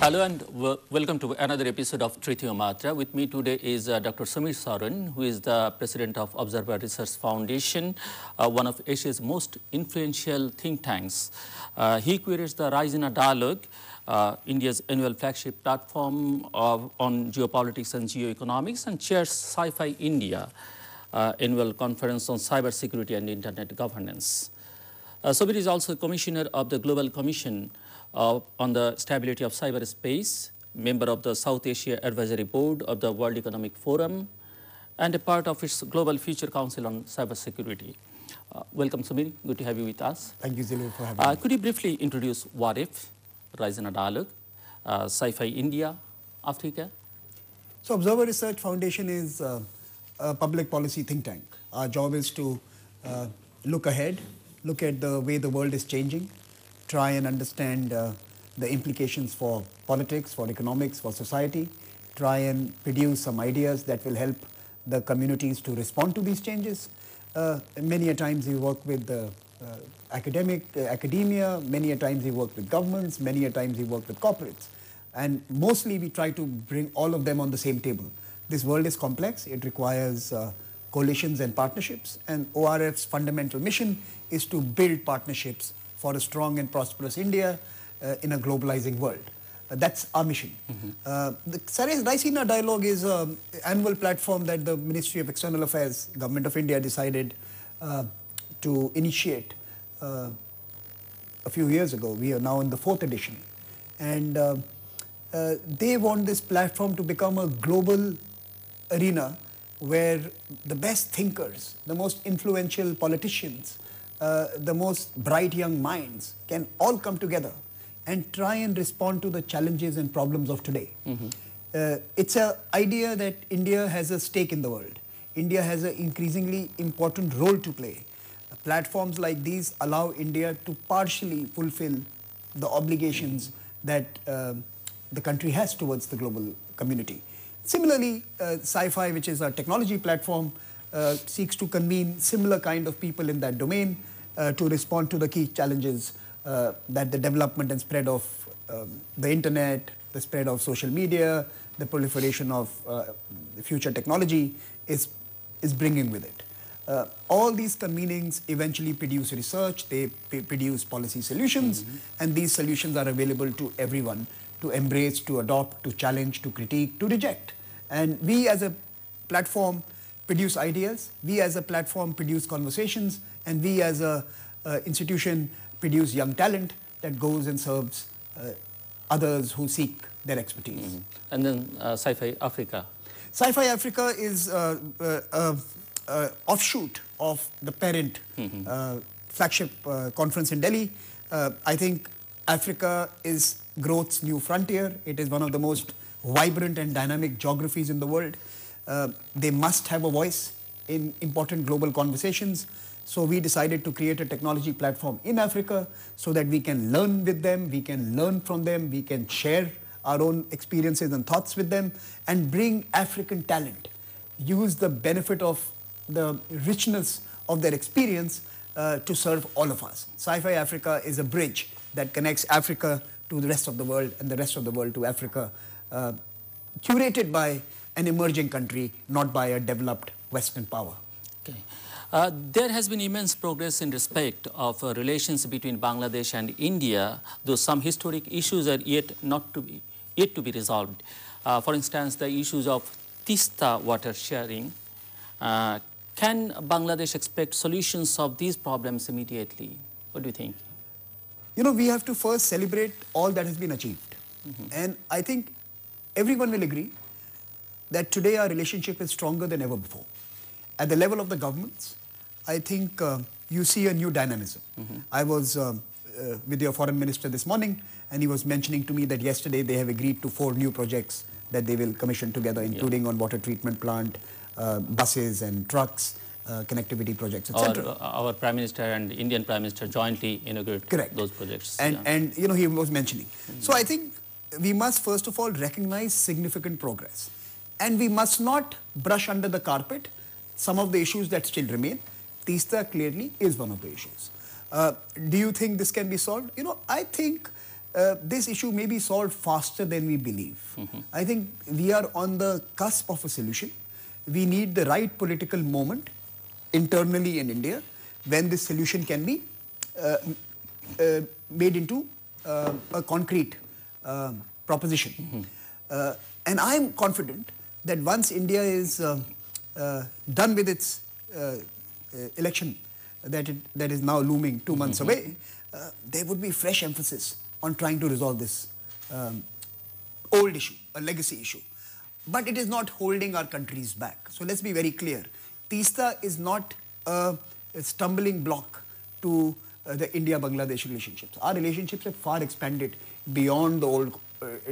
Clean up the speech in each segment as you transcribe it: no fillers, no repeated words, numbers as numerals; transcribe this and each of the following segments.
Hello and welcome to another episode of Tritiyo Matra. With me today is Dr. Samir Saran, who is the president of Observer Research Foundation, one of Asia's most influential think tanks. He curates the Rise in a Dialogue, India's annual flagship platform on geopolitics and geoeconomics, and chairs Sci-Fi India, annual conference on cybersecurity and internet governance. Samir is also commissioner of the Global Commission on the Stability of Cyberspace, member of the South Asia Advisory Board of the World Economic Forum, and a part of its Global Future Council on Cybersecurity. Welcome, Samir. Good to have you with us. Thank you, Zillur, for having me. Could you briefly introduce What If, Rise in a Dialogue, Sci-Fi India, Africa? So, Observer Research Foundation is a public policy think tank. Our job is to look ahead, look at the way the world is changing, try and understand the implications for politics, for economics, for society, try and produce some ideas that will help the communities to respond to these changes. Many a times we work with academia, many a times we work with governments, many a times we work with corporates. And mostly we try to bring all of them on the same table. This world is complex, it requires coalitions and partnerships, and ORF's fundamental mission is to build partnerships for a strong and prosperous India in a globalizing world. That's our mission. The Rise in a Dialogue is an annual platform that the Ministry of External Affairs, Government of India decided to initiate a few years ago. We are now in the 4th edition. And they want this platform to become a global arena where the best thinkers, the most influential politicians, the most bright young minds can all come together and try and respond to the challenges and problems of today. It's an idea that India has a stake in the world. India has an increasingly important role to play. Platforms like these allow India to partially fulfill the obligations that the country has towards the global community. Similarly, Sci-Fi, which is a technology platform, seeks to convene similar kind of people in that domain to respond to the key challenges that the development and spread of the internet, the spread of social media, the proliferation of future technology is bringing with it. All these convenings eventually produce research, they produce policy solutions, and these solutions are available to everyone to embrace, to adopt, to challenge, to critique, to reject. And we as a platform produce ideas, we as a platform produce conversations, and we as a institution produce young talent that goes and serves others who seek their expertise. And then Sci-Fi Africa. Sci-Fi Africa is offshoot of the parent flagship conference in Delhi. I think Africa is growth's new frontier. It is one of the most vibrant and dynamic geographies in the world. They must have a voice in important global conversations. So we decided to create a technology platform in Africa so that we can learn with them, we can learn from them, we can share our own experiences and thoughts with them, and bring African talent, use the benefit of the richness of their experience to serve all of us. Sci-Fi Africa is a bridge that connects Africa to the rest of the world and the rest of the world to Africa, curated by an emerging country, not by a developed Western power. Okay. There has been immense progress in respect of relations between Bangladesh and India, though some historic issues are yet to be resolved. For instance, the issues of Tista water sharing. Can Bangladesh expect solutions of these problems immediately? What do you think? You know, we have to first celebrate all that has been achieved. And I think everyone will agree that today our relationship is stronger than ever before. At the level of the governments, I think you see a new dynamism. I was with your foreign minister this morning, and he was mentioning to me that yesterday they have agreed to 4 new projects that they will commission together, including on water treatment plant, buses and trucks, connectivity projects, etc. Our Prime Minister and Indian Prime Minister jointly inaugurated those projects. And you know, he was mentioning. So I think we must first of all recognize significant progress. And we must not brush under the carpet some of the issues that still remain. Tista clearly is one of the issues. Do you think this can be solved? You know, I think this issue may be solved faster than we believe. I think we are on the cusp of a solution. We need the right political moment internally in India when this solution can be made into a concrete proposition. And I am confident that once India is done with its election that is now looming 2 months away, there would be fresh emphasis on trying to resolve this old issue, a legacy issue. But it is not holding our countries back. So let's be very clear. TISTA is not a stumbling block to the India-Bangladesh relationships. Our relationships have far expanded beyond the old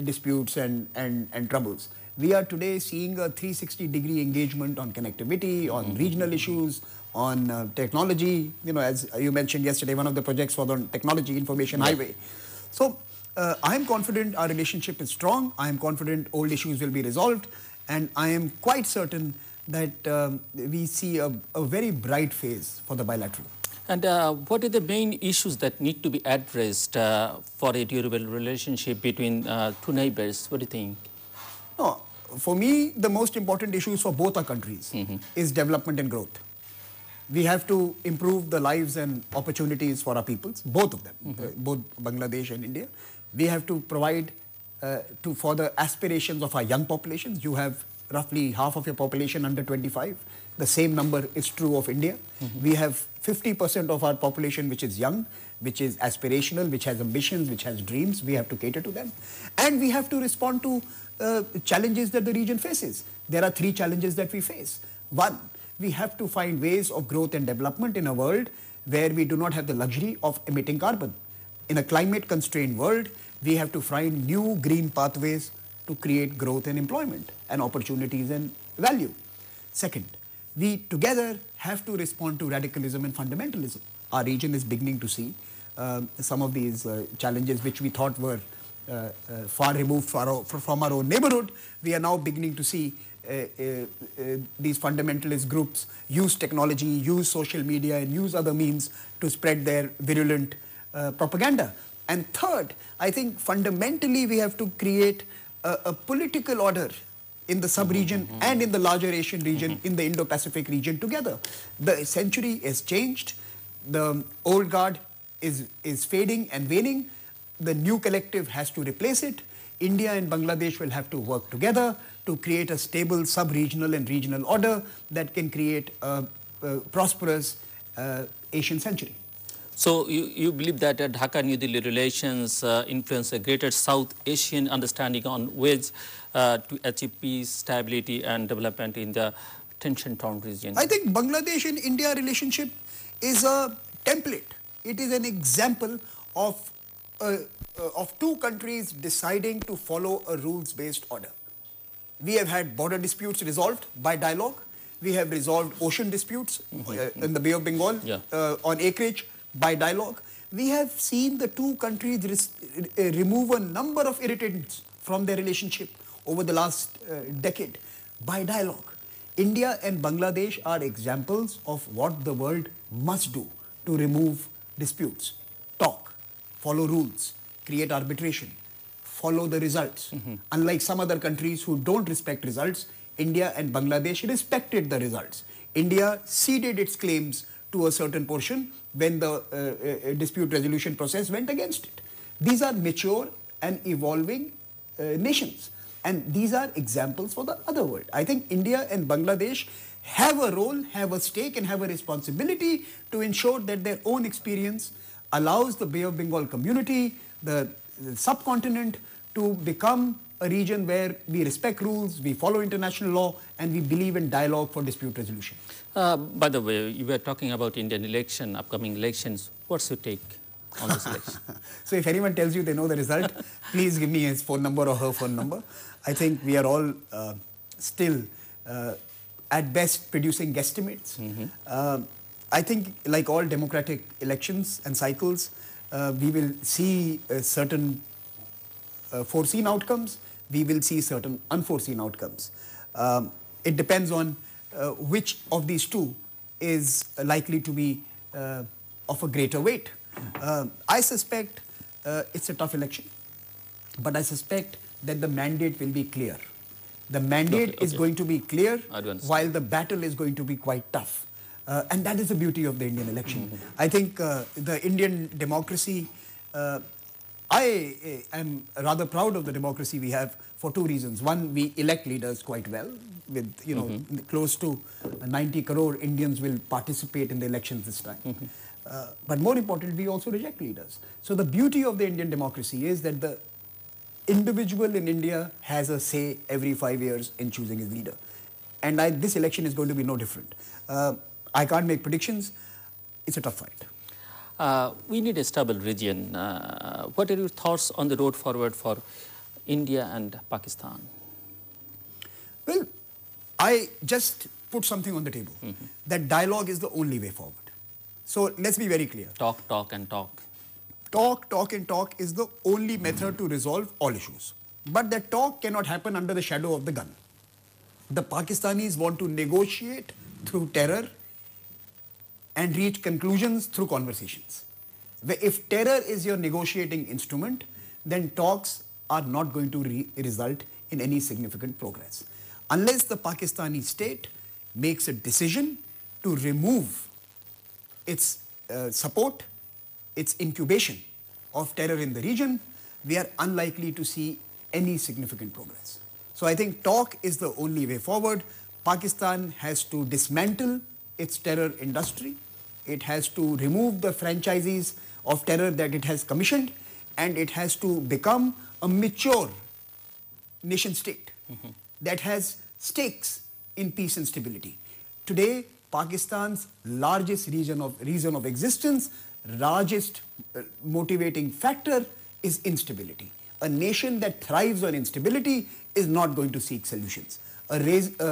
disputes and troubles. We are today seeing a 360-degree engagement on connectivity, on regional issues, on technology. You know, as you mentioned yesterday, one of the projects was on technology information highway. So I am confident our relationship is strong. I am confident old issues will be resolved. And I am quite certain that we see a very bright phase for the bilateral. And what are the main issues that need to be addressed for a durable relationship between two neighbors? What do you think? No, for me, the most important issues for both our countries is development and growth. We have to improve the lives and opportunities for our peoples, both of them, both Bangladesh and India. We have to provide for the aspirations of our young populations. You have roughly half of your population under 25. The same number is true of India. We have 50% of our population which is young, which is aspirational, which has ambitions, which has dreams. We have to cater to them. And we have to respond to challenges that the region faces. There are 3 challenges that we face. One, we have to find ways of growth and development in a world where we do not have the luxury of emitting carbon. In a climate-constrained world, we have to find new green pathways to create growth and employment and opportunities and value. Second, we together have to respond to radicalism and fundamentalism. Our region is beginning to see some of these challenges which we thought were far removed from our own neighborhood. We are now beginning to see these fundamentalist groups use technology, use social media and use other means to spread their virulent propaganda. And third, I think fundamentally we have to create a political order in the sub-region and in the larger Asian region, in the Indo-Pacific region together. The century has changed. The old guard is fading and waning. The new collective has to replace it. India and Bangladesh will have to work together to create a stable sub-regional and regional order that can create a prosperous Asian century. So you believe that Dhaka-New Delhi relations influence a greater South Asian understanding on ways to achieve peace, stability and development in the tension-torn region? I think Bangladesh and India relationship is a template. It is an example of 2 countries deciding to follow a rules-based order. We have had border disputes resolved by dialogue. We have resolved ocean disputes in the Bay of Bengal on acreage by dialogue. We have seen the 2 countries remove a number of irritants from their relationship over the last decade by dialogue. India and Bangladesh are examples of what the world must do to remove disputes. Talk, follow rules, create arbitration, follow the results. Unlike some other countries who don't respect results, India and Bangladesh respected the results. India ceded its claims to a certain portion when the dispute resolution process went against it. These are mature and evolving nations. And these are examples for the other world. I think India and Bangladesh have a role, have a stake and have a responsibility to ensure that their own experience allows the Bay of Bengal community, the subcontinent, to become a region where we respect rules, we follow international law, and we believe in dialogue for dispute resolution. By the way, you were talking about Indian election, upcoming elections. What's your take on this election? So if anyone tells you they know the result, please give me his phone number or her phone number. I think we are all still, at best, producing guesstimates. I think like all democratic elections and cycles, we will see certain foreseen outcomes, we will see certain unforeseen outcomes. It depends on which of these 2 is likely to be of a greater weight. I suspect it's a tough election. But I suspect that the mandate will be clear. The mandate is going to be clear while the battle is going to be quite tough. And that is the beauty of the Indian election. I think the Indian democracy, I am rather proud of the democracy we have for two reasons. One, we elect leaders quite well. With, you know, close to 90 crore Indians will participate in the elections this time. But more importantly, we also reject leaders. So the beauty of the Indian democracy is that the individual in India has a say every 5 years in choosing his leader. And this election is going to be no different. I can't make predictions. It's a tough fight. We need a stable region. What are your thoughts on the road forward for India and Pakistan? Well, I just put something on the table. That dialogue is the only way forward. So let's be very clear. Talk, talk and talk. Talk, talk and talk is the only method to resolve all issues. But that talk cannot happen under the shadow of the gun. The Pakistanis want to negotiate through terror and reach conclusions through conversations. If terror is your negotiating instrument, then talks are not going to result in any significant progress. Unless the Pakistani state makes a decision to remove its support, its incubation of terror in the region, we are unlikely to see any significant progress. So I think talk is the only way forward. Pakistan has to dismantle its terror industry. It has to remove the franchises of terror that it has commissioned, and it has to become a mature nation state that has stakes in peace and stability. Today, Pakistan's largest reason of existence, largest motivating factor is instability. A nation that thrives on instability is not going to seek solutions. A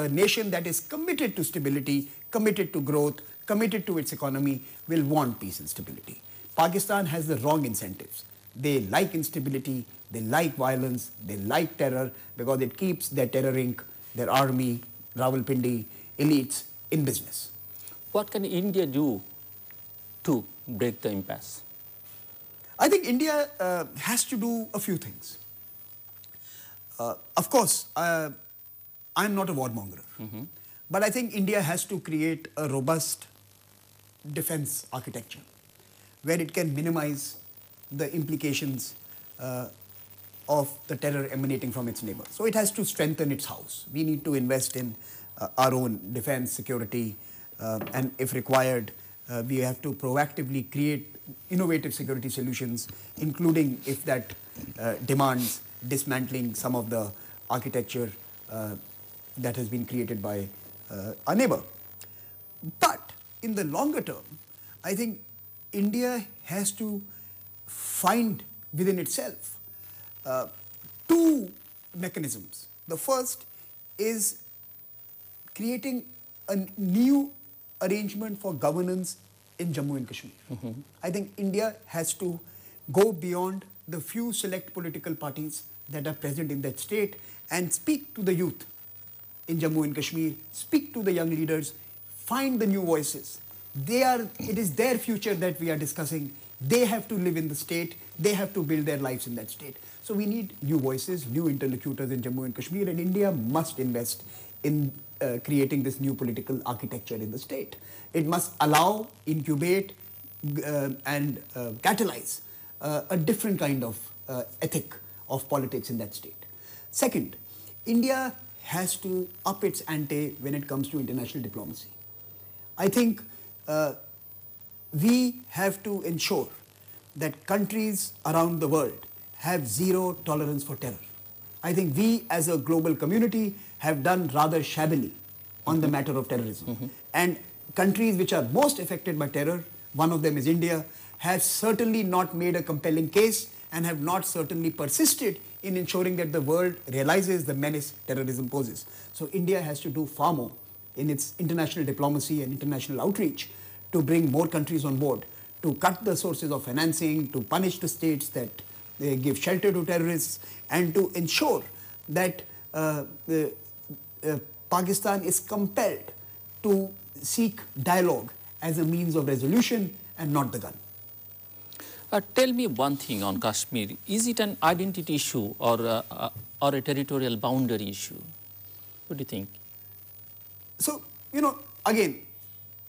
nation that is committed to stability, committed to growth, committed to its economy will want peace and stability. Pakistan has the wrong incentives. They like instability, they like violence, they like terror because it keeps their terror inc, their army, Rawalpindi, elites in business. What can India do to break the impasse? I think India has to do a few things. Of course, I'm not a warmonger, but I think India has to create a robust defense architecture where it can minimize the implications of the terror emanating from its neighbor. So it has to strengthen its house. We need to invest in our own defense, security, and if required, we have to proactively create innovative security solutions, including if that demands dismantling some of the architecture that has been created by our neighbor. But in the longer term, I think India has to find within itself two mechanisms. The first is creating a new arrangement for governance in Jammu and Kashmir. I think India has to go beyond the few select political parties that are present in that state and speak to the youth in Jammu and Kashmir, speak to the young leaders, find the new voices. It is their future that we are discussing. They have to live in the state. They have to build their lives in that state. So we need new voices, new interlocutors in Jammu and Kashmir, and India must invest in creating this new political architecture in the state. It must allow, incubate, and catalyze a different kind of ethic of politics in that state. Second, India has to up its ante when it comes to international diplomacy. I think we have to ensure that countries around the world have zero tolerance for terror. I think we as a global community have done rather shabbily on the matter of terrorism. And countries which are most affected by terror, one of them is India, has certainly not made a compelling case and have not certainly persisted in ensuring that the world realizes the menace terrorism poses. So India has to do far more in its international diplomacy and international outreach to bring more countries on board, to cut the sources of financing, to punish the states that give shelter to terrorists, and to ensure that Pakistan is compelled to seek dialogue as a means of resolution and not the gun. Tell me one thing on Kashmir. Is it an identity issue or a territorial boundary issue? What do you think? So, again,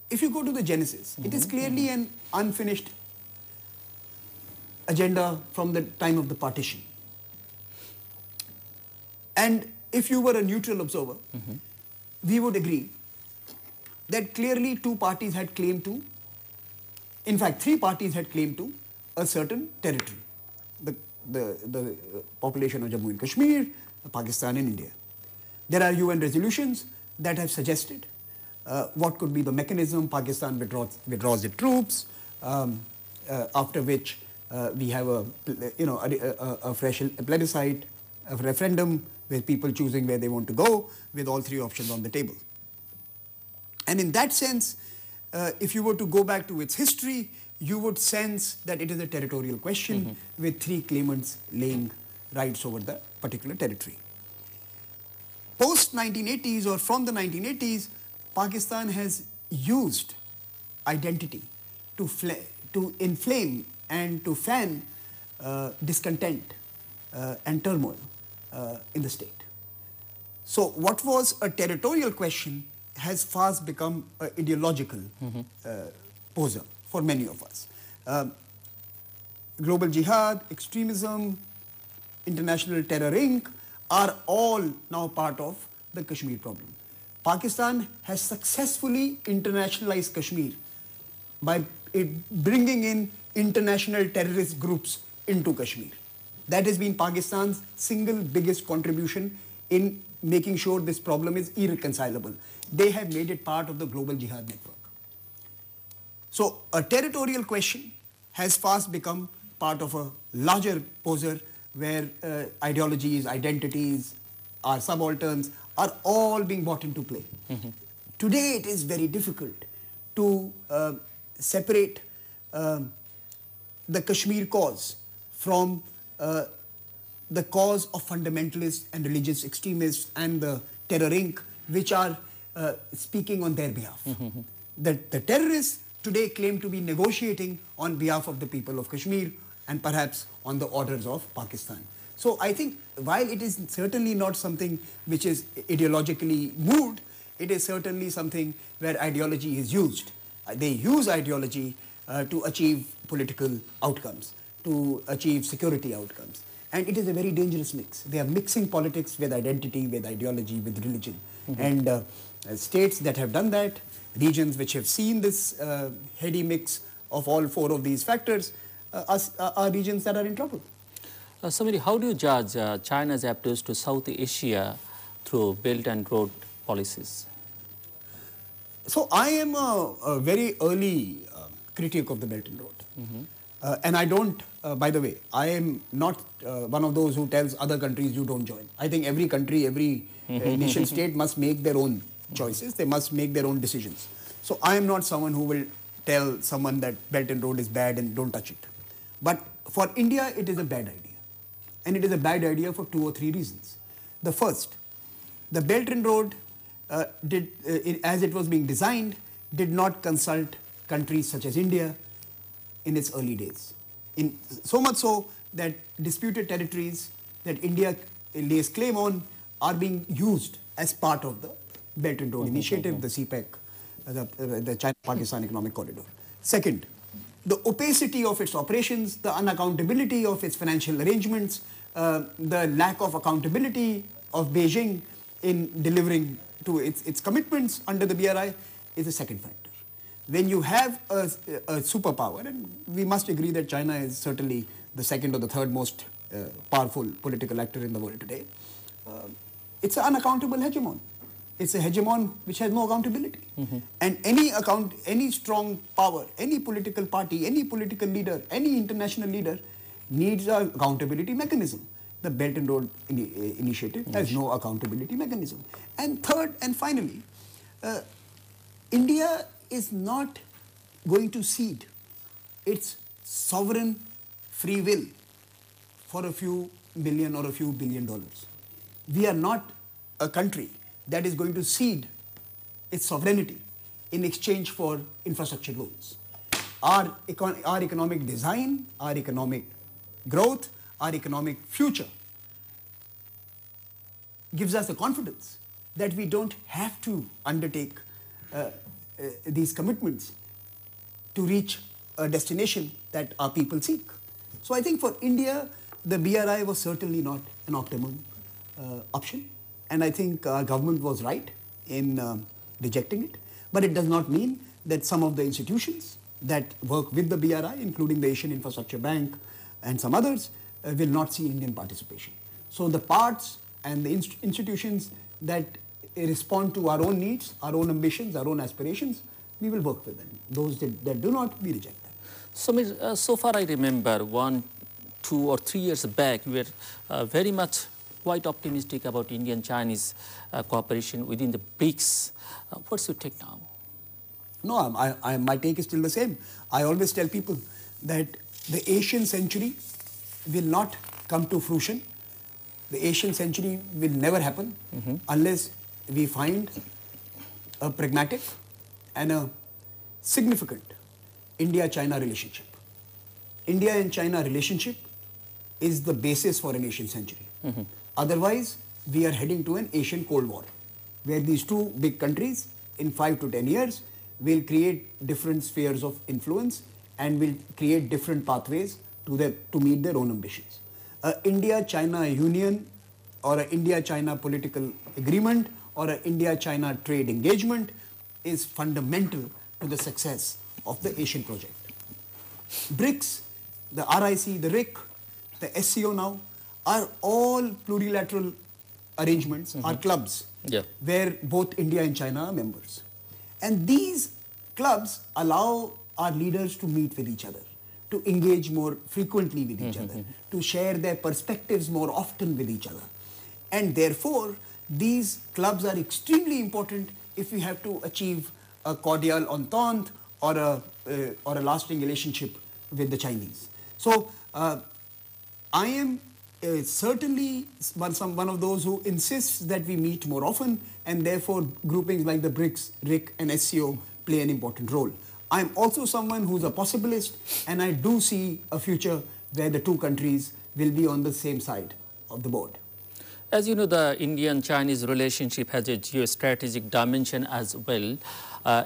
if you go to the genesis, it is clearly an unfinished agenda from the time of the partition. And if you were a neutral observer, we would agree that clearly two parties had claim to, in fact, three parties had claim to a certain territory. The population of Jammu and Kashmir, Pakistan and India. There are UN resolutions that have suggested what could be the mechanism. Pakistan withdraws its troops, after which we have a fresh plebiscite, a referendum with people choosing where they want to go, with all three options on the table. And in that sense, if you were to go back to its history, you would sense that it is a territorial question with three claimants laying rights over the particular territory. Post 1980s or from the 1980s, Pakistan has used identity to inflame and to fan discontent and turmoil in the state. So what was a territorial question has fast become an ideological poser for many of us. Global jihad, extremism, international terror Inc. are all now part of the Kashmir problem. Pakistan has successfully internationalized Kashmir by bringing in international terrorist groups into Kashmir. That has been Pakistan's single biggest contribution in making sure this problem is irreconcilable. They have made it part of the global jihad network. So a territorial question has fast become part of a larger poser where ideologies, identities, our subalterns are all being brought into play. Today it is very difficult to separate the Kashmir cause from the cause of fundamentalists and religious extremists and the terror Inc., which are speaking on their behalf. The terrorists today claim to be negotiating on behalf of the people of Kashmir and perhaps on the orders of Pakistan. So I think while it is certainly not something which is ideologically moved, it is certainly something where ideology is used. They use ideology to achieve political outcomes, to achieve security outcomes. And it is a very dangerous mix. They are mixing politics with identity, with ideology, with religion. And states that have done that, regions which have seen this heady mix of all four of these factors, are regions that are in trouble. Samir, how do you judge China's approach to South Asia through Belt and Road policies? So I am a very early critic of the Belt and Road. And I don't, by the way, I am not one of those who tells other countries you don't join. I think every country, every nation state must make their own choices. They must make their own decisions. So I am not someone who will tell someone that Belt and Road is bad and don't touch it. But for India, it is a bad idea. And it is a bad idea for 2 or 3 reasons. The first, the Belt and Road, as it was being designed, did not consult countries such as India in its early days. So much so that disputed territories that India lays claim on are being used as part of the Belt and Road Initiative, the CPEC, the China-Pakistan Economic Corridor. Second, the opacity of its operations, the unaccountability of its financial arrangements, the lack of accountability of Beijing in delivering to its commitments under the BRI is a second factor. When you have a superpower, and we must agree that China is certainly the second or the third most powerful political actor in the world today, it's an unaccountable hegemon. It's a hegemon which has no accountability. And any strong power, any political party, any political leader, any international leader needs an accountability mechanism. The Belt and Road Initiative has no accountability mechanism. And third and finally, India is not going to cede its sovereign free will for a few million or a few billion dollars. We are not a country that is going to cede its sovereignty in exchange for infrastructure loans. our economic design, our economic growth, our economic future gives us the confidence that we don't have to undertake these commitments to reach a destination that our people seek. So I think for India, the BRI was certainly not an optimum option, and I think our government was right in rejecting it. But it does not mean that some of the institutions that work with the BRI, including the Asian Infrastructure Bank and some others, will not see Indian participation. So the parts and the institutions that respond to our own needs, our own ambitions, our own aspirations, we will work with them. Those that do not, we reject them. Samir, so far I remember 1, 2 or 3 years back, we were very much quite optimistic about Indian-Chinese cooperation within the BRICS. What's your take now? No, my take is still the same. I always tell people that the Asian century will not come to fruition. The Asian century will never happen unless we find a pragmatic and a significant India-China relationship. India and China relationship is the basis for an Asian century. Otherwise, we are heading to an Asian Cold War, where these two big countries in 5 to 10 years will create different spheres of influence and will create different pathways to meet their own ambitions. India-China union or an India-China political agreement or an India-China trade engagement is fundamental to the success of the Asian project. BRICS, the RIC, the RIC, the SCO now are all plurilateral arrangements, are clubs where both India and China are members. And these clubs allow our leaders to meet with each other, to engage more frequently with each other, to share their perspectives more often with each other. And therefore, these clubs are extremely important if we have to achieve a cordial entente or a lasting relationship with the Chinese. So, I am certainly one of those who insists that we meet more often, and therefore groupings like the BRICS, RIC and SCO play an important role. I am also someone who's a possibilist, and I do see a future where the two countries will be on the same side of the board. As you know, the Indian-Chinese relationship has a geostrategic dimension as well.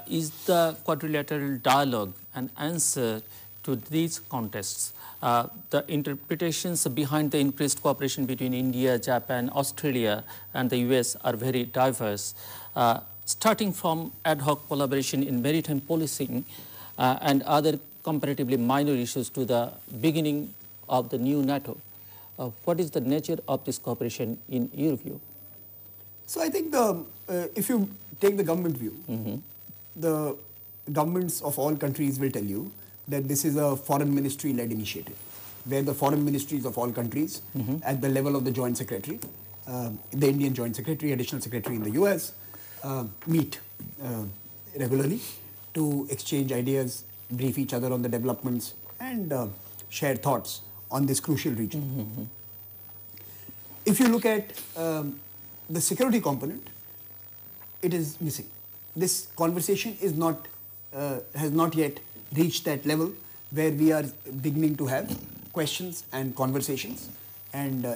Is the quadrilateral dialogue an answer to these contests? The interpretations behind the increased cooperation between India, Japan, Australia and the US are very diverse. Starting from ad hoc collaboration in maritime policing and other comparatively minor issues to the beginning of the new NATO. What is the nature of this cooperation in your view? So I think if you take the government view, the governments of all countries will tell you that this is a foreign ministry-led initiative, where the foreign ministries of all countries at the level of the Joint Secretary, the Indian Joint Secretary, Additional Secretary in the US, meet regularly to exchange ideas, brief each other on the developments and share thoughts on this crucial region. If you look at the security component, it is missing. This conversation is not, has not yet reached that level where we are beginning to have questions and conversations and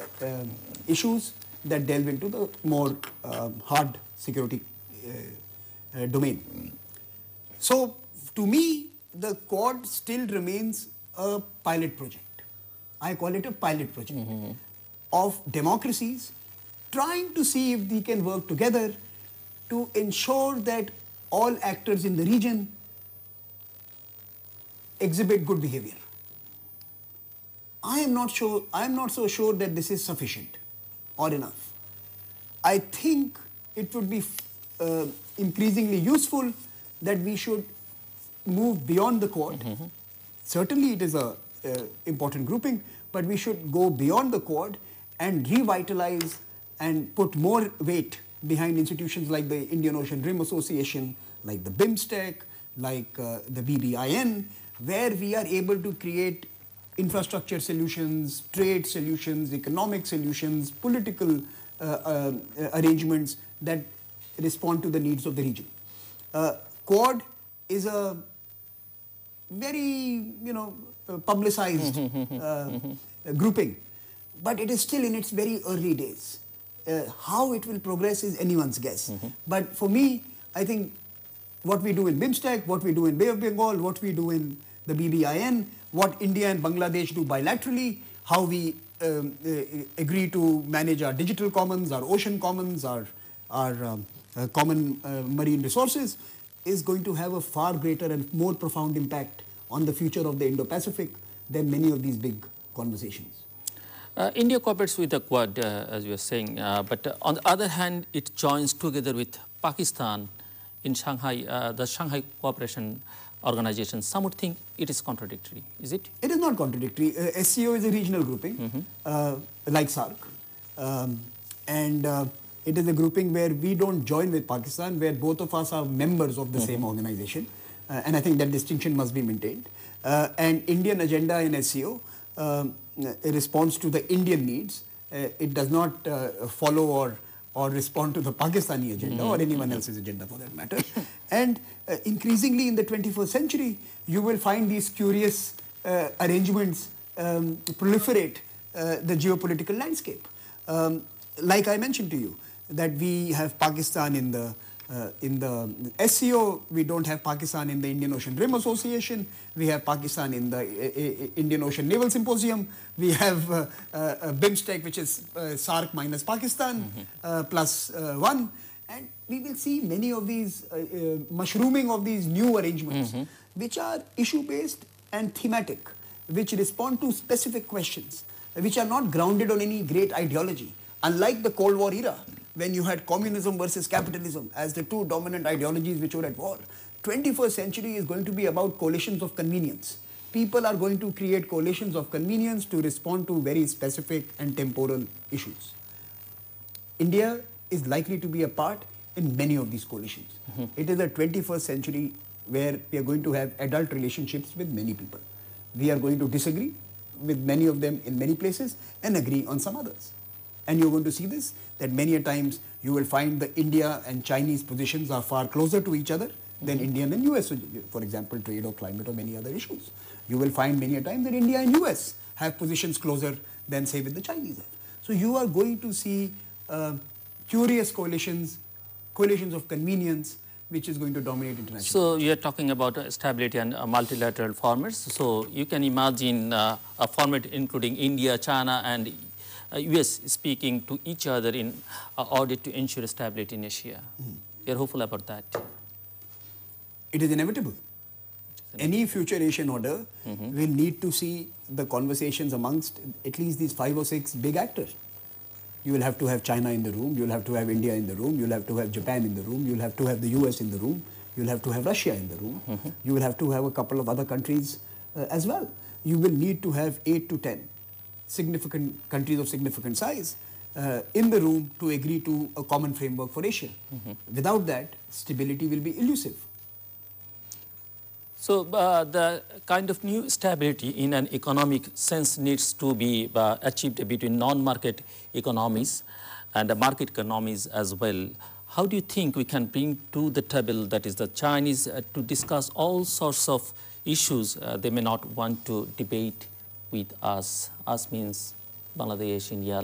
issues that delve into the more hard security domain. So to me, the Quad still remains a pilot project. I call it a pilot project of democracies trying to see if they can work together to ensure that all actors in the region exhibit good behavior. I am not so sure that this is sufficient or enough. I think it would be increasingly useful that we should move beyond the Quad. Certainly it is a important grouping, but we should go beyond the Quad and revitalize and put more weight behind institutions like the Indian Ocean Rim Association, like the BIMSTEC, like the BBIN, where we are able to create infrastructure solutions, trade solutions, economic solutions, political arrangements that respond to the needs of the region. Quad is a very, publicized grouping. But it is still in its very early days. How it will progress is anyone's guess. But for me, I think what we do in BIMSTEC, what we do in Bay of Bengal, what we do in the BBIN, what India and Bangladesh do bilaterally, how we agree to manage our digital commons, our ocean commons, our common marine resources, is going to have a far greater and more profound impact on the future of the Indo-Pacific than many of these big conversations. India cooperates with the Quad, as you were saying, but on the other hand, it joins together with Pakistan in Shanghai, the Shanghai Cooperation Organization. Some would think it is contradictory. Is it? It is not contradictory. SCO is a regional grouping, like SARC. It is a grouping where we don't join with Pakistan, where both of us are members of the same organization. And I think that distinction must be maintained. And Indian agenda in SCO responds to the Indian needs. It does not follow or respond to the Pakistani agenda or anyone else's agenda for that matter. And increasingly in the 21st century, you will find these curious arrangements proliferate the geopolitical landscape. Like I mentioned to you, that we have Pakistan in the SCO, we don't have Pakistan in the Indian Ocean Rim Association, we have Pakistan in the Indian Ocean Naval Symposium, we have BIMSTEC, which is SARC minus Pakistan plus one, and we will see many of these mushrooming of these new arrangements, which are issue-based and thematic, which respond to specific questions, which are not grounded on any great ideology. Unlike the Cold War era, when you had communism versus capitalism as the two dominant ideologies which were at war, 21st century is going to be about coalitions of convenience. People are going to create coalitions of convenience to respond to very specific and temporal issues. India is likely to be a part in many of these coalitions. It is a 21st century where we are going to have adult relationships with many people. We are going to disagree with many of them in many places and agree on some others. And you're going to see this, that many a times you will find the India and Chinese positions are far closer to each other than Indian and US, for example, trade or climate or many other issues. You will find many a time that India and US have positions closer than, say, with the Chinese have. So you are going to see curious coalitions of convenience, which is going to dominate international. So you are talking about stability and multilateral formats. So you can imagine a format including India, China, and US speaking to each other in order to ensure stability in Asia. You are hopeful about that? It is inevitable. Any future Asian order will need to see the conversations amongst at least these 5 or 6 big actors. You will have to have China in the room, you will have to have India in the room, you will have to have Japan in the room, you will have to have the US in the room, you will have to have Russia in the room, you will have to have a couple of other countries as well. You will need to have 8 to 10 significant countries of significant size in the room to agree to a common framework for Asia. Without that, stability will be elusive. So the kind of new stability in an economic sense needs to be achieved between non-market economies and the market economies as well. How do you think we can bring to the table, that is the Chinese, to discuss all sorts of issues they may not want to debate with us? Us means Bangladesh, India,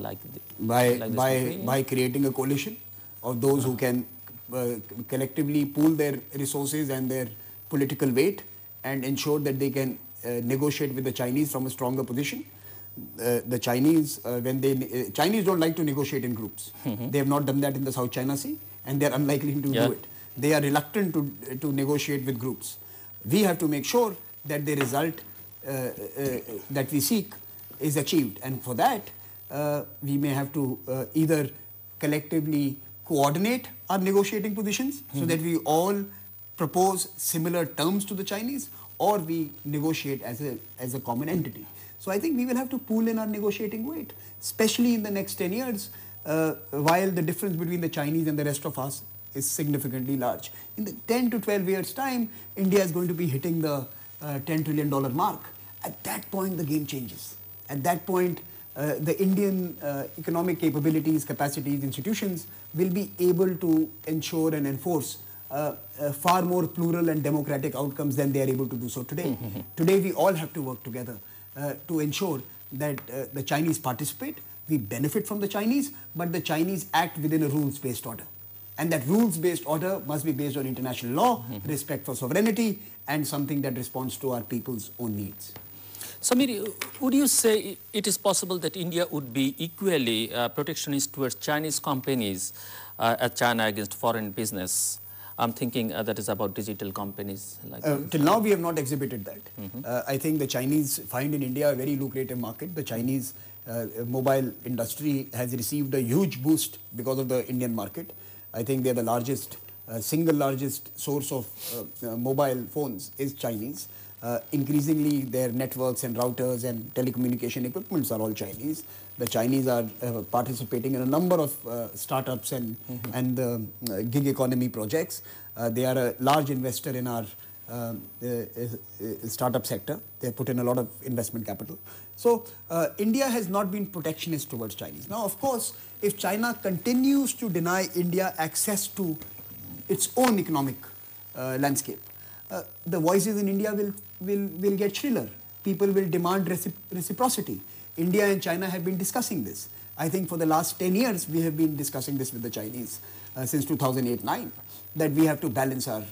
by creating a coalition of those who can collectively pool their resources and their political weight and ensure that they can negotiate with the Chinese from a stronger position. The Chinese, Chinese don't like to negotiate in groups. They have not done that in the South China Sea, and they are unlikely to do it. They are reluctant to negotiate with groups. We have to make sure that the result that we seek is achieved, and for that we may have to either collectively coordinate our negotiating positions so that we all propose similar terms to the Chinese, or we negotiate as a common entity. So I think we will have to pool in our negotiating weight, especially in the next 10 years, while the difference between the Chinese and the rest of us is significantly large. In the 10 to 12 years' time, India is going to be hitting the $10 trillion mark. At that point, the game changes. At that point, the Indian economic capabilities, capacities, institutions will be able to ensure and enforce far more plural and democratic outcomes than they are able to do so today. Today, we all have to work together to ensure that the Chinese participate, we benefit from the Chinese, but the Chinese act within a rules-based order. And that rules-based order must be based on international law, respect for sovereignty, and something that responds to our people's own needs. Samir, would you say it is possible that India would be equally protectionist towards Chinese companies as China against foreign business? I'm thinking that is about digital companies. Till now, we have not exhibited that. I think the Chinese find in India a very lucrative market. The Chinese mobile industry has received a huge boost because of the Indian market. I think they're the largest, single largest source of mobile phones is Chinese. Increasingly, their networks and routers and telecommunication equipments are all Chinese. The Chinese are participating in a number of startups and gig economy projects. They are a large investor in our startup sector. They put in a lot of investment capital. So India has not been protectionist towards Chinese. Now, of course, if China continues to deny India access to its own economic landscape, the voices in India will get shriller. People will demand reciprocity. India and China have been discussing this. I think for the last 10 years, we have been discussing this with the Chinese since 2008-9, that we have to balance our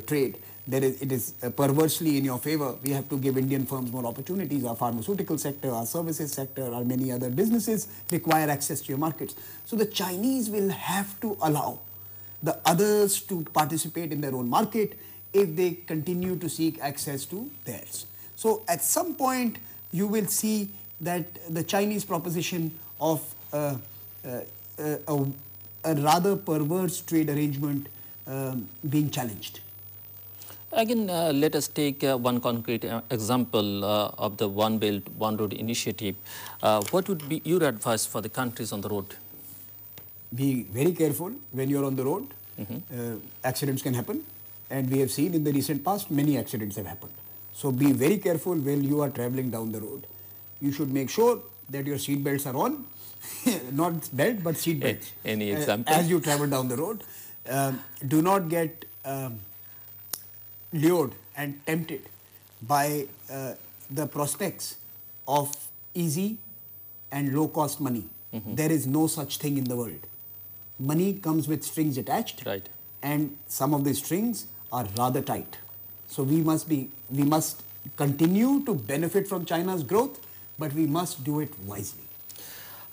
trade. It is perversely in your favor. We have to give Indian firms more opportunities. Our pharmaceutical sector, our services sector, our many other businesses require access to your markets. So the Chinese will have to allow the others to participate in their own market if they continue to seek access to theirs. So at some point, you will see that the Chinese proposition of a rather perverse trade arrangement being challenged. Again, let us take one concrete example of the One Belt, One Road initiative. What would be your advice for the countries on the road? Be very careful when you're on the road. Accidents can happen. And we have seen in the recent past, many accidents have happened. So be very careful when you are traveling down the road. You should make sure that your seat belts are on, not belt, but seat belts. Any example? As you travel down the road, do not get lured and tempted by the prospects of easy and low-cost money. There is no such thing in the world. Money comes with strings attached, right, and some of the strings are rather tight. So we must continue to benefit from China's growth, but we must do it wisely.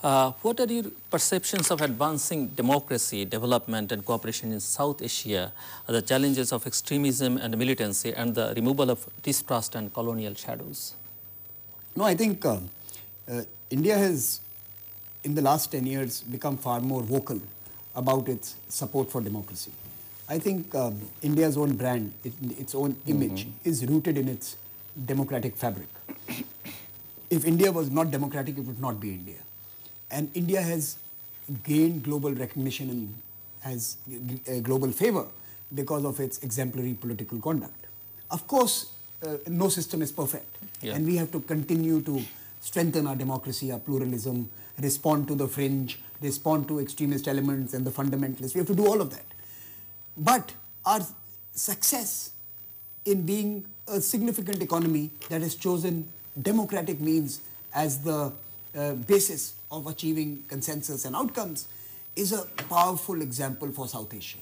What are your perceptions of advancing democracy, development and cooperation in South Asia, the challenges of extremism and militancy, and the removal of distrust and colonial shadows? No, I think India has, in the last 10 years, become far more vocal about its support for democracy. I think India's own brand, its own image, is rooted in its democratic fabric. If India was not democratic, it would not be India. And India has gained global recognition and has global favor because of its exemplary political conduct. Of course, no system is perfect. And we have to continue to strengthen our democracy, our pluralism, respond to the fringe, respond to extremist elements and the fundamentalists. We have to do all of that. But our success in being a significant economy that has chosen democratic means as the basis of achieving consensus and outcomes is a powerful example for South Asia.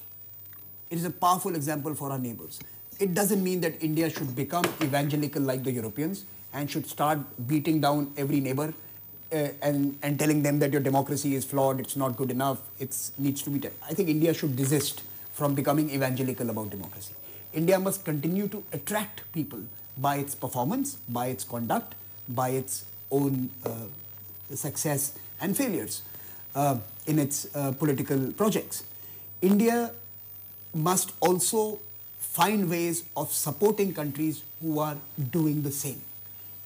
It is a powerful example for our neighbors. It doesn't mean that India should become evangelical like the Europeans and should start beating down every neighbor and telling them that your democracy is flawed, it's not good enough, it needs to be... I think India should desist from becoming evangelical about democracy. India must continue to attract people by its performance, by its conduct, by its own success and failures in its political projects. India must also find ways of supporting countries who are doing the same.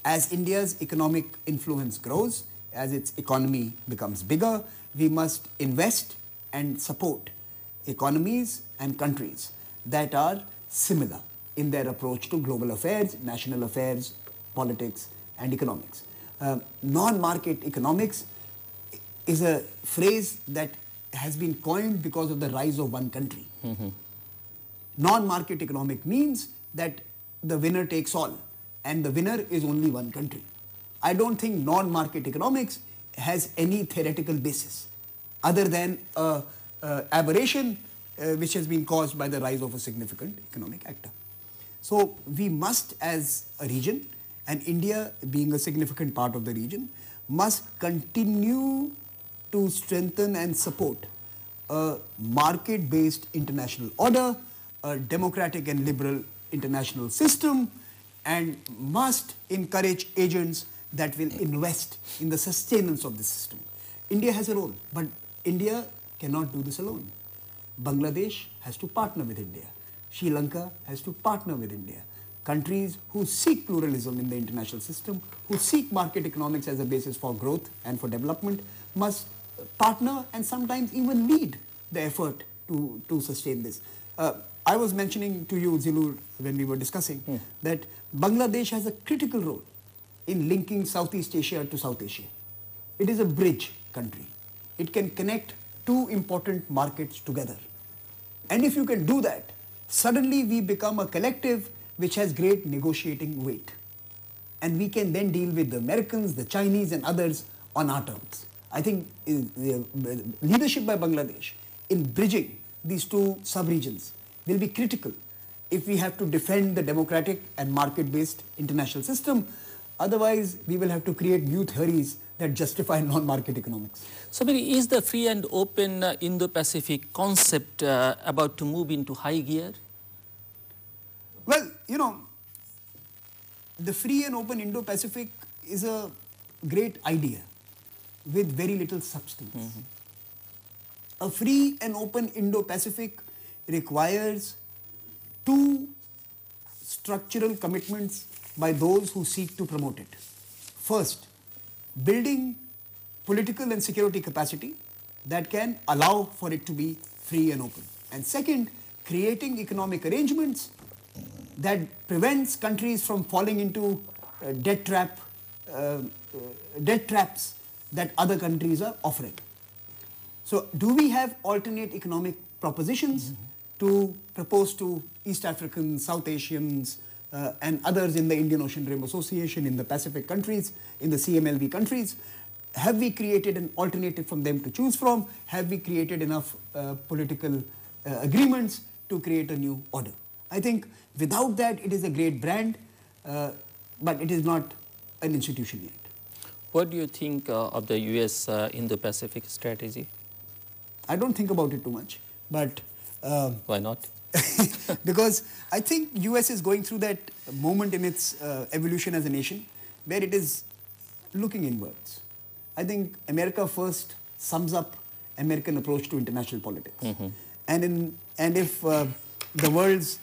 As India's economic influence grows, as its economy becomes bigger, we must invest and support economies and countries that are similar in their approach to global affairs, national affairs, politics, and economics. Non-market economics is a phrase that has been coined because of the rise of one country. Non-market economic means that the winner takes all, and the winner is only one country. I don't think non-market economics has any theoretical basis other than aberration which has been caused by the rise of a significant economic actor. So we must, as a region, and India being a significant part of the region, must continue to strengthen and support a market-based international order, a democratic and liberal international system, and must encourage agents that will invest in the sustenance of the system. India has a role, but India cannot do this alone. Bangladesh has to partner with India. Sri Lanka has to partner with India. Countries who seek pluralism in the international system, who seek market economics as a basis for growth and for development, must partner and sometimes even lead the effort to sustain this. I was mentioning to you, Zillur, when we were discussing, that Bangladesh has a critical role in linking Southeast Asia to South Asia. It is a bridge country. It can connect two important markets together. And if you can do that, suddenly we become a collective which has great negotiating weight. And we can then deal with the Americans, the Chinese and others on our terms. I think the leadership by Bangladesh in bridging these two sub-regions will be critical if we have to defend the democratic and market-based international system. Otherwise, we will have to create new theories that justify non-market economics. So, is the free and open Indo-Pacific concept about to move into high gear? Well, you know, the free and open Indo-Pacific is a great idea with very little substance. A free and open Indo-Pacific requires two structural commitments by those who seek to promote it. First, building political and security capacity that can allow for it to be free and open. And second, creating economic arrangements that prevents countries from falling into debt traps that other countries are offering. So do we have alternate economic propositions to propose to East Africans, South Asians, and others in the Indian Ocean Rim Association, in the Pacific countries, in the CMLV countries? Have we created an alternative from them to choose from? Have we created enough political agreements to create a new order? I think without that, it is a great brand, but it is not an institution yet. What do you think of the US Indo-Pacific strategy? I don't think about it too much, but... Why not? Because I think US is going through that moment in its evolution as a nation where it is looking inwards. I think America first sums up American approach to international politics. And if the world's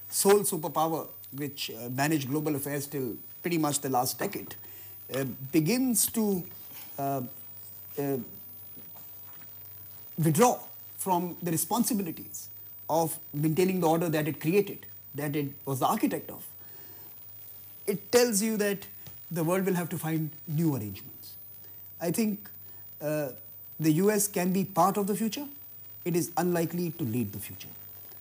sole superpower, which managed global affairs till pretty much the last decade, begins to withdraw from the responsibilities of maintaining the order that it created, that it was the architect of, it tells you that the world will have to find new arrangements. I think the US can be part of the future. It is unlikely to lead the future.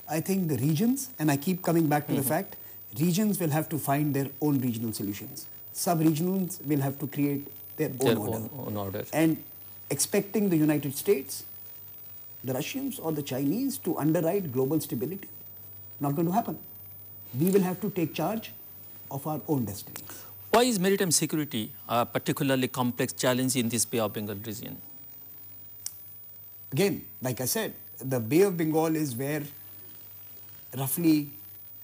I think the regions, and I keep coming back to the fact, regions will have to find their own regional solutions. Sub-regionals will have to create their own order. And expecting the United States, the Russians or the Chinese to underwrite global stability, not going to happen. We will have to take charge of our own destiny. Why is maritime security a particularly complex challenge in this Bay of Bengal region? Again, like I said, the Bay of Bengal is where roughly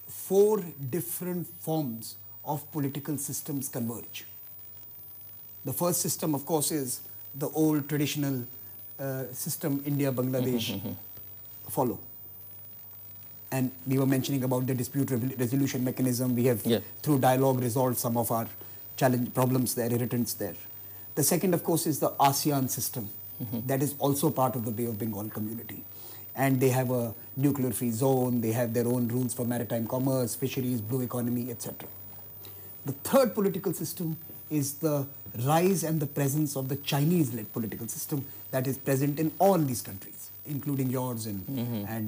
4 different forms of political systems converge. The first system, of course, is the old traditional system India, Bangladesh follow. And we were mentioning about the dispute resolution mechanism. We have, through dialogue, resolved some of our problems there, irritants there. The second, of course, is the ASEAN system. That is also part of the Bay of Bengal community. And they have a nuclear-free zone, they have their own rules for maritime commerce, fisheries, blue economy, etc. The third political system is the rise and the presence of the Chinese-led political system that is present in all these countries. including yours and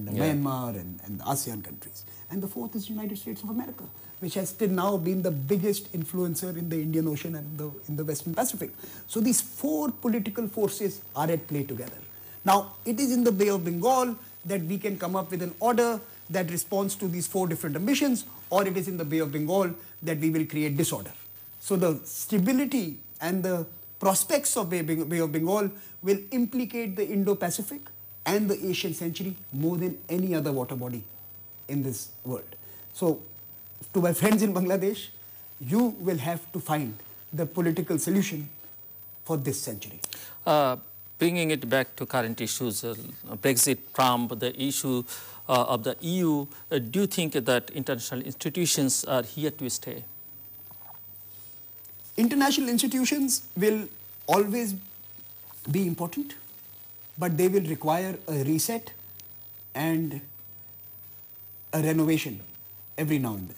Myanmar and the ASEAN countries. And the fourth is United States of America, which has till now been the biggest influencer in the Indian Ocean and in the Western Pacific. So these four political forces are at play together. Now, it is in the Bay of Bengal that we can come up with an order that responds to these four different ambitions, or it is in the Bay of Bengal that we will create disorder. So the stability and the prospects of Bay of Bengal will implicate the Indo-Pacific and the Asian century more than any other water body in this world. So, to my friends in Bangladesh, you will have to find the political solution for this century. Bringing it back to current issues, Brexit, Trump, the issue of the EU, do you think that international institutions are here to stay? International institutions will always be important, but they will require a reset and a renovation every now and then.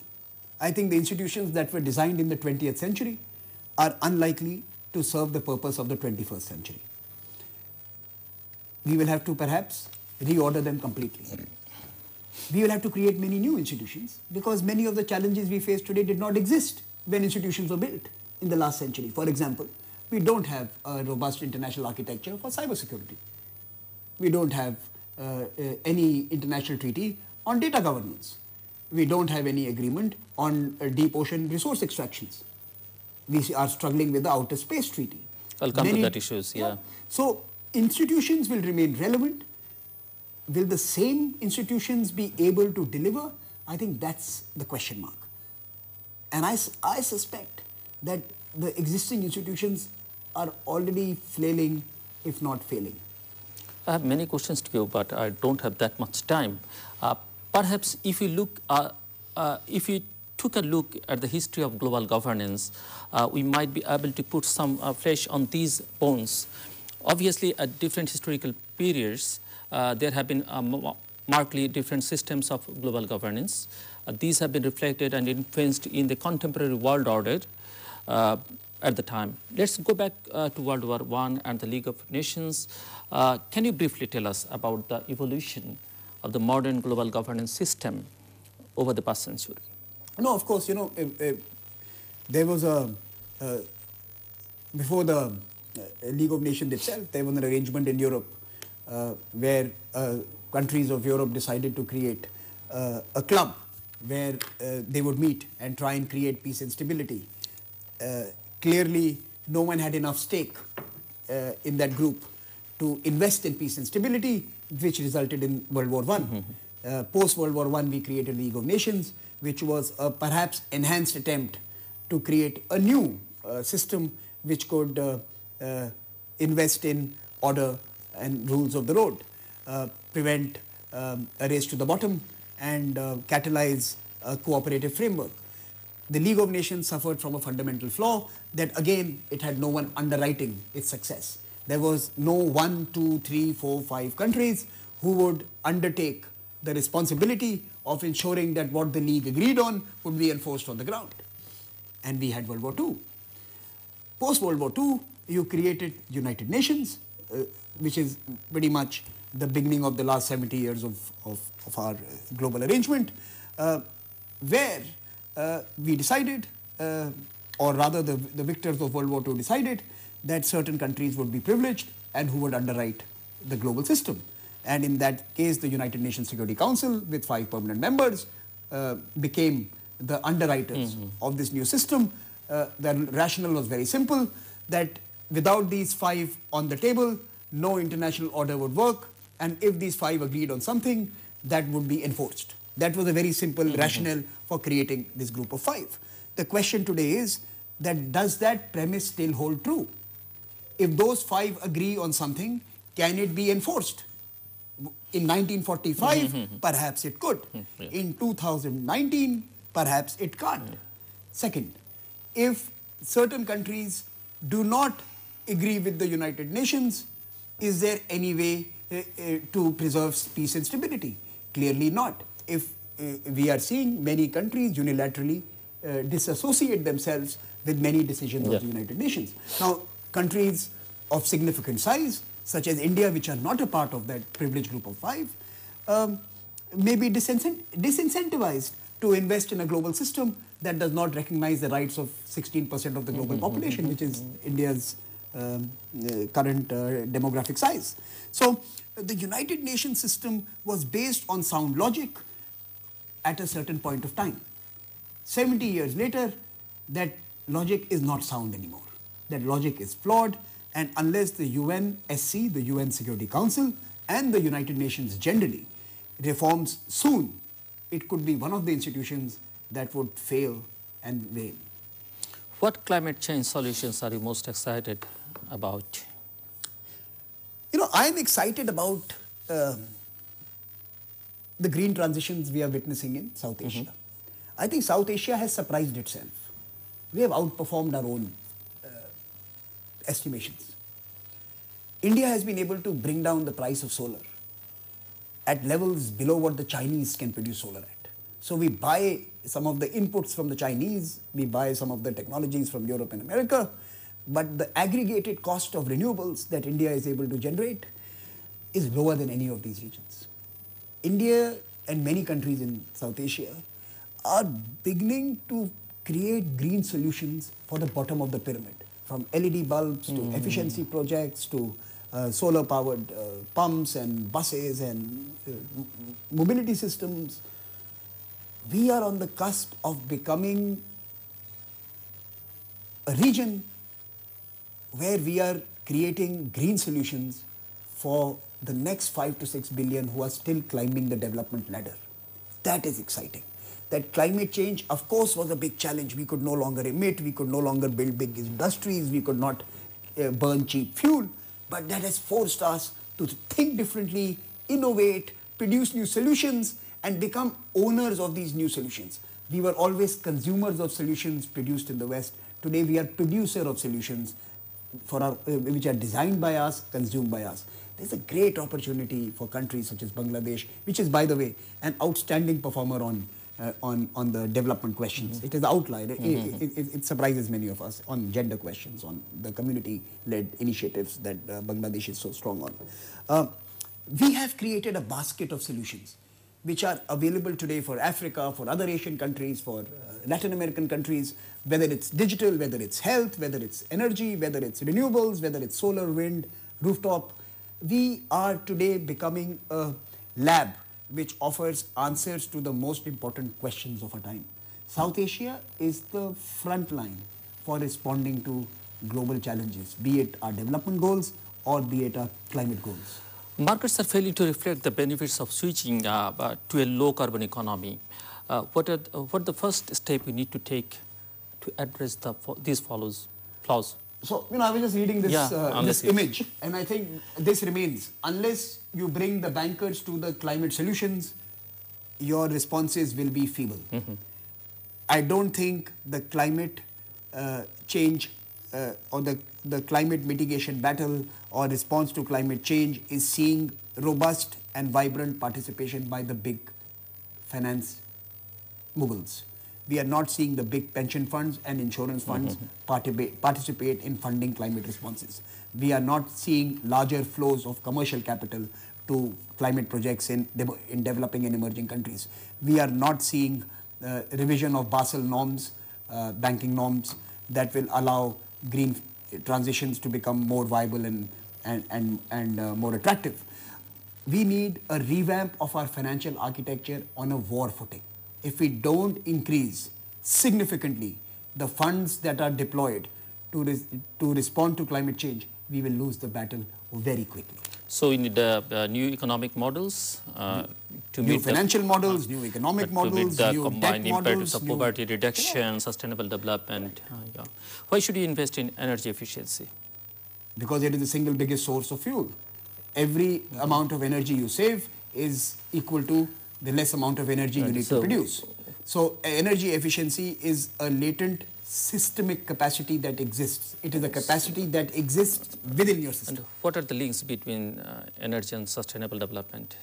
I think the institutions that were designed in the 20th century are unlikely to serve the purpose of the 21st century. We will have to perhaps reorder them completely. We will have to create many new institutions because many of the challenges we face today did not exist when institutions were built in the last century. For example, we don't have a robust international architecture for cybersecurity. We don't have any international treaty on data governance. We don't have any agreement on deep ocean resource extractions. We are struggling with the Outer Space Treaty. I'll come to that issues, yeah. So institutions will remain relevant. Will the same institutions be able to deliver? I think that's the question mark. And I suspect that the existing institutions are already flailing, if not failing. I have many questions to you, but I don't have that much time. Perhaps if you look, if you took a look at the history of global governance, we might be able to put some flesh on these bones. Obviously, at different historical periods, there have been markedly different systems of global governance. These have been reflected and influenced in the contemporary world order at the time. Let's go back to World War I and the League of Nations. Can you briefly tell us about the evolution of the modern global governance system over the past century? No, of course, you know, there was before the League of Nations itself, there was an arrangement in Europe where countries of Europe decided to create a club where they would meet and try and create peace and stability. Clearly, no one had enough stake in that group to invest in peace and stability, which resulted in World War I. Post-World War I, we created the League of Nations, which was a perhaps enhanced attempt to create a new system which could invest in order and rules of the road, prevent a race to the bottom, and catalyze a cooperative framework. The League of Nations suffered from a fundamental flaw that, again, it had no one underwriting its success. There was no 1, 2, 3, 4, 5 countries who would undertake the responsibility of ensuring that what the League agreed on would be enforced on the ground. And we had World War II. Post-World War II, you created United Nations, which is pretty much the beginning of the last 70 years of our global arrangement, where we decided, or rather the victors of World War II decided, that certain countries would be privileged and who would underwrite the global system. And in that case, the United Nations Security Council, with 5 permanent members, became the underwriters of this new system. The rationale was very simple, that without these 5 on the table, no international order would work, and if these 5 agreed on something, that would be enforced. That was a very simple rationale for creating this group of 5. The question today is that does that premise still hold true? If those 5 agree on something, can it be enforced? In 1945, perhaps it could. In 2019, perhaps it can't. Second, if certain countries do not agree with the United Nations, is there any way to preserve peace and stability? Clearly not. If we are seeing many countries unilaterally disassociate themselves with many decisions of the United Nations. Now, countries of significant size such as India, which are not a part of that privileged group of 5, may be disincentivized to invest in a global system that does not recognize the rights of 16% of the global population, which is India's current demographic size. So the United Nations system was based on sound logic at a certain point of time. 70 years later, that logic is not sound anymore. That logic is flawed, and unless the UNSC, the UN Security Council, and the United Nations generally reforms soon, it could be one of the institutions that would fail and wane. What climate change solutions are you most excited about? You know, I'm excited about the green transitions we are witnessing in South Asia. I think South Asia has surprised itself. We have outperformed our own estimations. India has been able to bring down the price of solar at levels below what the Chinese can produce solar at. So we buy some of the inputs from the Chinese, we buy some of the technologies from Europe and America, but the aggregated cost of renewables that India is able to generate is lower than any of these regions. India and many countries in South Asia are beginning to create green solutions for the bottom of the pyramid, from LED bulbs to efficiency projects to solar powered pumps and buses and mobility systems. We are on the cusp of becoming a region where we are creating green solutions for the next 5 to 6 billion who are still climbing the development ladder. That is exciting. That climate change, of course, was a big challenge. We could no longer emit, we could no longer build big industries, we could not burn cheap fuel, but that has forced us to think differently, innovate, produce new solutions, and become owners of these new solutions. We were always consumers of solutions produced in the West. Today we are producer of solutions for our, which are designed by us, consumed by us. There's a great opportunity for countries such as Bangladesh, which is, by the way, an outstanding performer on the development questions. It is outlier. It surprises many of us on gender questions, on the community-led initiatives that Bangladesh is so strong on. We have created a basket of solutions which are available today for Africa, for other Asian countries, for Latin American countries, whether it's digital, whether it's health, whether it's energy, whether it's renewables, whether it's solar, wind, rooftop. We are today becoming a lab which offers answers to the most important questions of our time. South Asia is the front line for responding to global challenges, be it our development goals or be it our climate goals. Markets are failing to reflect the benefits of switching to a low-carbon economy. What the first step we need to take to address these flaws? So, you know, I was just reading this, this image, and I think this remains. Unless you bring the bankers to the climate solutions, your responses will be feeble. I don't think the climate change or the climate mitigation battle or response to climate change is seeing robust and vibrant participation by the big finance moguls. We are not seeing the big pension funds and insurance funds participate in funding climate responses. We are not seeing larger flows of commercial capital to climate projects in developing and emerging countries. We are not seeing revision of Basel norms, banking norms that will allow green transitions to become more viable and more attractive. We need a revamp of our financial architecture on a war footing. If we don't increase significantly the funds that are deployed to respond to climate change, we will lose the battle very quickly. So we need new economic models to new meet financial models, new economic models, the new combined tech models, imperatives of poverty reduction, sustainable development. Why should you invest in energy efficiency? Because it is the single biggest source of fuel. Every amount of energy you save is equal to the less amount of energy you need to produce. So energy efficiency is a latent systemic capacity that exists. It is a capacity that exists within your system. And what are the links between energy and sustainable development?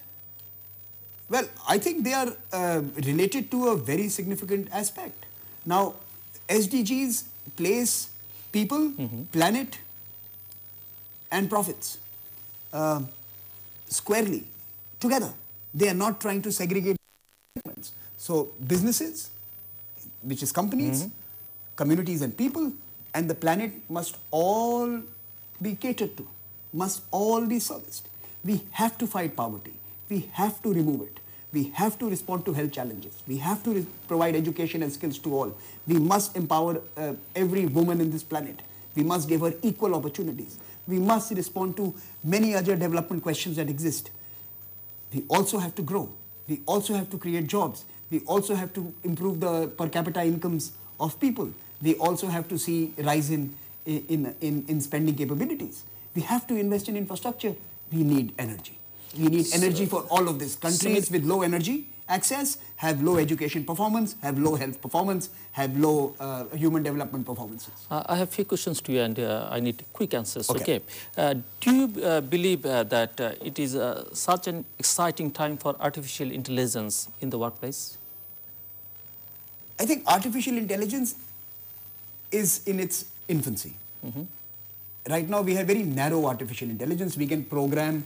Well, I think they are related to a very significant aspect. Now, SDGs place people, planet, and profits. squarely together. They are not trying to segregate segments. So businesses, which is companies, communities and people, and the planet must all be catered to, must all be serviced. We have to fight poverty. We have to remove it. We have to respond to health challenges. We have to provide education and skills to all. We must empower every woman in this planet. We must give her equal opportunities. We must respond to many other development questions that exist. We also have to grow. We also have to create jobs. We also have to improve the per capita incomes of people. We also have to see rise in spending capabilities. We have to invest in infrastructure. We need energy. We need energy for all of this. Countries with low energy access have low education performance, have low health performance, have low human development performances. I have a few questions to you, and I need quick answers. Okay. Do you believe that it is such an exciting time for artificial intelligence in the workplace? I think artificial intelligence is in its infancy. Right now, we have very narrow artificial intelligence. We can program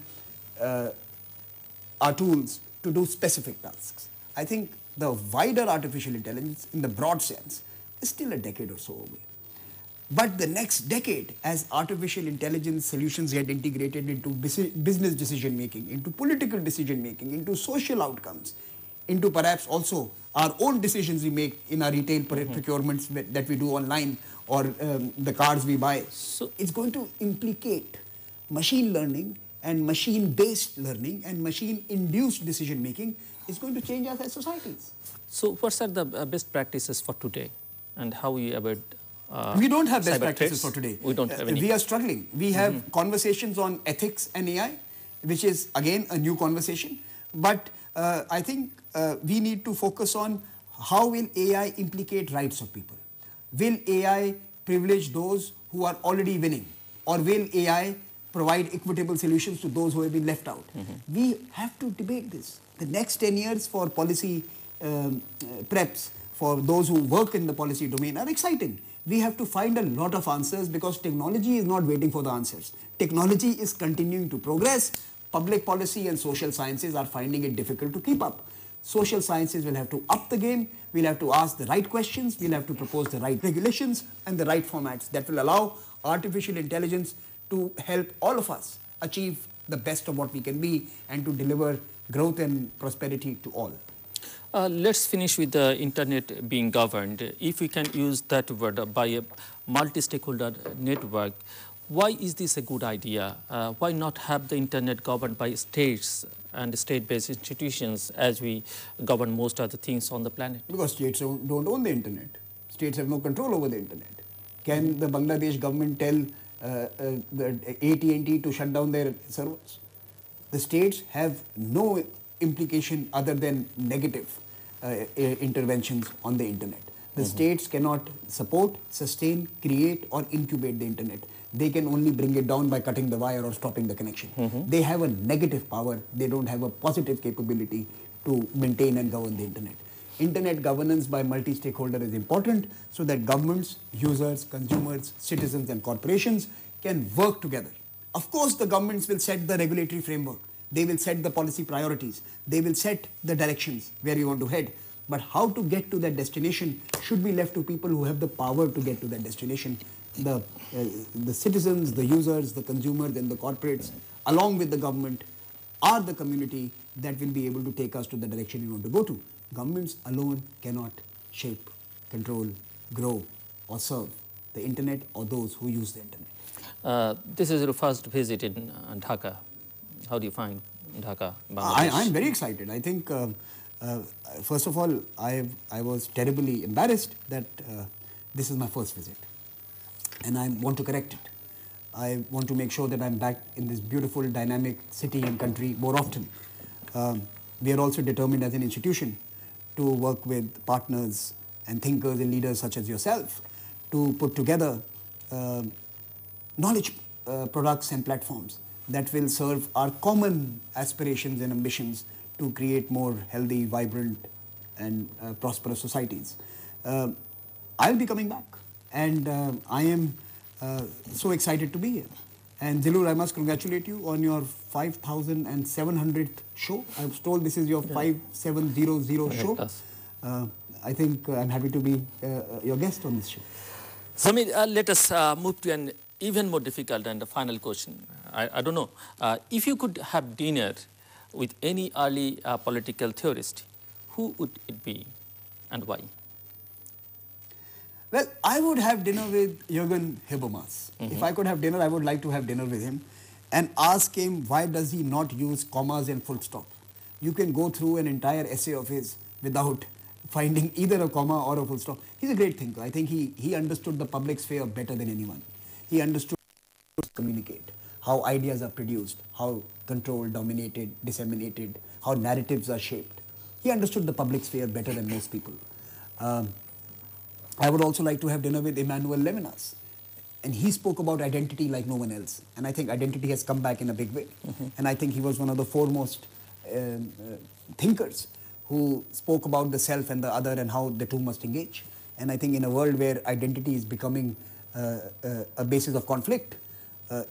our tools to do specific tasks. I think the wider artificial intelligence, in the broad sense, is still a decade or so away. But the next decade, as artificial intelligence solutions get integrated into business decision making, into political decision making, into social outcomes, into perhaps also our own decisions we make in our retail procurements that we do online, or the cars we buy. So it's going to implicate machine learning and machine-based learning and machine-induced decision-making is going to change us as societies. So what are the best practices for today, and how we avoid we don't have best practices for today. We don't have any. We are struggling. We have conversations on ethics and AI, which is again a new conversation. But I think we need to focus on how will AI implicate rights of people. Will AI privilege those who are already winning, or will AI provide equitable solutions to those who have been left out? We have to debate this. The next 10 years for policy preps, for those who work in the policy domain, are exciting. We have to find a lot of answers because technology is not waiting for the answers. Technology is continuing to progress. Public policy and social sciences are finding it difficult to keep up. Social sciences will have to up the game. We'll have to ask the right questions. We'll have to propose the right regulations and the right formats that will allow artificial intelligence to help all of us achieve the best of what we can be and to deliver growth and prosperity to all. Let's finish with the internet being governed. If we can use that word, by a multi-stakeholder network, why is this a good idea? Why not have the internet governed by states and state-based institutions as we govern most of the things on the planet? Because states don't own the internet. States have no control over the internet. Can the Bangladesh government tell the AT&T to shut down their servers? The states have no implication other than negative interventions on the internet. The states cannot support, sustain, create or incubate the internet. They can only bring it down by cutting the wire or stopping the connection. They have a negative power. They don't have a positive capability to maintain and govern the internet. Internet governance by multi-stakeholder is important so that governments, users, consumers, citizens and corporations can work together. Of course, the governments will set the regulatory framework. They will set the policy priorities. They will set the directions where you want to head. But how to get to that destination should be left to people who have the power to get to that destination. The citizens, the users, the consumers and the corporates, along with the government, are the community that will be able to take us to the direction we want to go to. Governments alone cannot shape, control, grow or serve the internet or those who use the internet. This is your first visit in Dhaka. How do you find Dhaka, Bangladesh? I'm very excited. I think, first of all, I was terribly embarrassed that this is my first visit. And I want to correct it. I want to make sure that I'm back in this beautiful, dynamic city and country more often. We are also determined as an institution to work with partners and thinkers and leaders such as yourself to put together knowledge products and platforms that will serve our common aspirations and ambitions to create more healthy, vibrant and prosperous societies. I'll be coming back and I am so excited to be here. And Zillur, I must congratulate you on your 5,700th show. I was told this is your 5700 show. I think I'm happy to be your guest on this show. Samir, let us move to an even more difficult and final question. I don't know. If you could have dinner with any early political theorist, who would it be and why? Well, I would have dinner with Jürgen Habermas. If I could have dinner, I would like to have dinner with him and ask him why does he not use commas and full stop. You can go through an entire essay of his without finding either a comma or a full stop. He's a great thinker. I think he understood the public sphere better than anyone. He understood how to communicate, how ideas are produced, how controlled, dominated, disseminated, how narratives are shaped. He understood the public sphere better than most people. I would also like to have dinner with Emmanuel Levinas. And he spoke about identity like no one else. And I think identity has come back in a big way. And I think he was one of the foremost thinkers who spoke about the self and the other and how the two must engage. And I think in a world where identity is becoming a basis of conflict,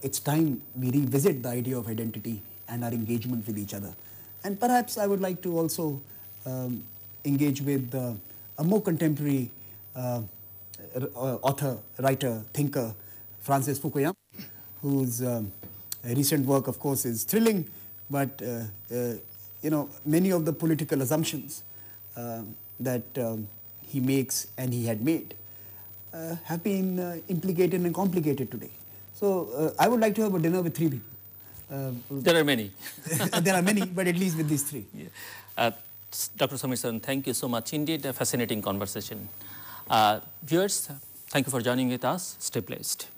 it's time we revisit the idea of identity and our engagement with each other. And perhaps I would like to also engage with a more contemporary author, writer, thinker, Francis Fukuyama, whose recent work, of course, is thrilling, but you know, many of the political assumptions that he makes and he had made have been implicated and complicated today. So I would like to have a dinner with three people. There are many. There are many, but at least with these three. Yeah. Dr. Samir Saran, thank you so much. Indeed, a fascinating conversation. Viewers, thank you for joining with us. Stay blessed.